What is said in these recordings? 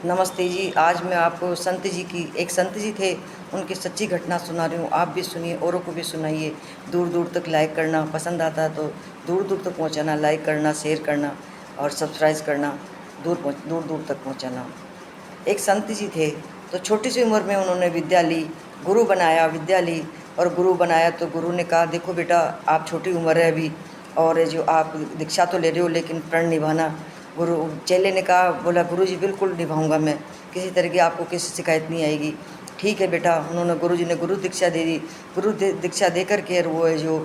नमस्ते जी। आज मैं आपको एक संत जी थे, उनकी सच्ची घटना सुना रही हूँ। आप भी सुनिए, औरों को भी सुनाइए। दूर दूर तक लाइक करना, पसंद आता है तो दूर दूर तक पहुँचाना, लाइक करना, शेयर करना और सब्सक्राइब करना, दूर दूर तक पहुँचाना। एक संत जी थे, तो छोटी सी उम्र में उन्होंने विद्या ली, गुरु बनाया, विद्या ली। और गुरु बनाया तो गुरु ने कहा, देखो बेटा, आप छोटी उम्र है अभी, और जो आप दीक्षा तो ले रहे हो लेकिन प्रण निभाना। चेले ने कहा, बोला, गुरु जी बिल्कुल निभाऊंगा मैं, किसी तरह की आपको किसी शिकायत नहीं आएगी। ठीक है बेटा। उन्होंने गुरु जी ने गुरु दीक्षा दे दी। दीक्षा दे करके और वो है जो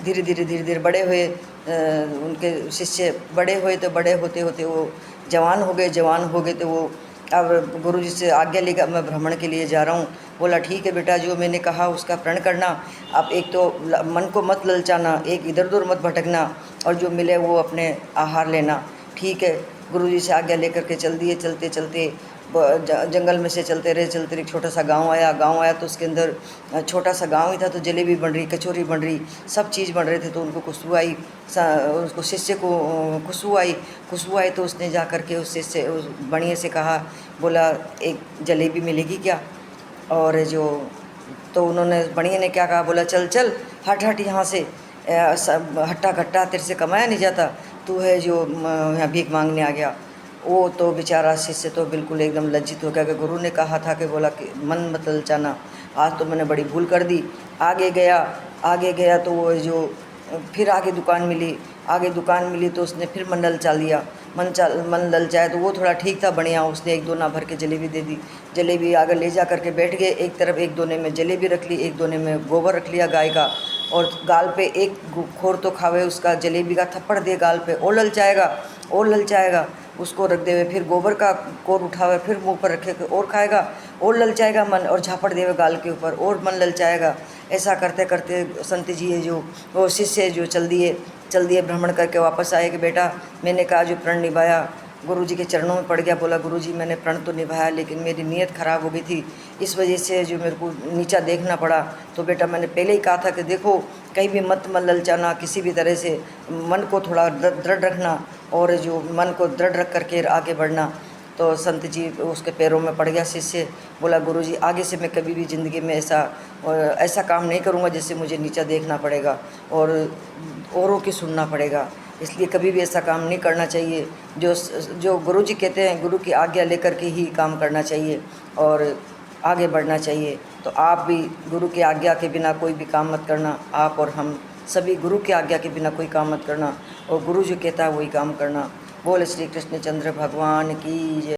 धीरे धीरे बड़े हुए, उनके शिष्य बड़े हुए, तो बड़े होते होते वो जवान हो गए। तो वो अब गुरु जी से आज्ञा लेकर मैं भ्रमण के लिए जा रहा हूँ। बोला, ठीक है बेटा, जो मैंने कहा उसका प्रण करना। अब एक तो मन को मत ललचाना, एक इधर उधर मत भटकना, और जो मिले वो अपने आहार लेना। ठीक है। गुरु जी से आज्ञा लेकर के चल दिए। चलते चलते जंगल में से चलते रहे। एक छोटा सा गांव आया तो उसके अंदर छोटा सा गांव ही था, तो जलेबी बन रही, कचौरी बन रही, सब चीज़ बन रहे थे। तो उनको खुशबू आई, उसको शिष्य को खुशबू आई तो उसने जा कर के उस शिष्य, उस बनिए से कहा, बोला, एक जलेबी मिलेगी क्या? और जो तो उन्होंने, बनिए ने क्या कहा, बोला, चल चल, हट हट यहाँ से, सब हट्टा कट्टा, तेरे से कमाया नहीं जाता, तू है जो यहाँ भीख मांगने आ गया। वो तो बेचारा शिष्य तो बिल्कुल एकदम लज्जित हो गया कि गुरु ने कहा था कि, बोला कि मन मत ललचाना, आज तो मैंने बड़ी भूल कर दी। आगे गया तो वो जो फिर आगे दुकान मिली तो उसने फिर मन ललचा लिया। मन ललचाया तो वो थोड़ा ठीक था, बढ़िया। उसने एक दोना भर के जलेबी दे दी। जलेबी आगे ले जा करके बैठ गए। एक तरफ एक दोने में जलेबी रख ली, एक दोने में गोबर रख लिया गाय का, और गाल पे एक खोर तो खावे उसका जलेबी का, थप्पड़ दे गाल पे, और ललचाएगा। उसको रख देवे, फिर गोबर का कोर उठावे, फिर मुंह पर रखे और खाएगा, और ललचाएगा मन, और झापड़ देवे गाल के ऊपर, और मन ललचाएगा। ऐसा करते करते संत जी है जो, वो शिष्य जो चल दिए भ्रमण करके वापस आए कि बेटा, मैंने कहा जो प्रण निभाया। गुरु जी के चरणों में पड़ गया, बोला, गुरु जी मैंने प्रण तो निभाया लेकिन मेरी नीयत खराब हो गई थी, इस वजह से जो मेरे को नीचा देखना पड़ा। तो बेटा, मैंने पहले ही कहा था कि देखो, कहीं भी मत मन ललचाना, किसी भी तरह से मन को थोड़ा दृढ़ रखना, और जो मन को दृढ़ रख करके आगे बढ़ना। तो संत जी उसके पैरों में पड़ गया शिष्य। बोला, गुरु जी, आगे से मैं कभी भी ज़िंदगी में ऐसा काम नहीं करूँगा जिससे मुझे नीचा देखना पड़ेगा और औरों की सुनना पड़ेगा। इसलिए कभी भी ऐसा काम नहीं करना चाहिए। जो गुरु जी कहते हैं, गुरु की आज्ञा लेकर के ही काम करना चाहिए और आगे बढ़ना चाहिए। तो आप भी गुरु की आज्ञा के बिना कोई भी काम मत करना। आप और हम सभी गुरु की आज्ञा के बिना कोई काम मत करना, और गुरु जो कहता है वही काम करना। बोल श्री कृष्ण चंद्र भगवान की जय।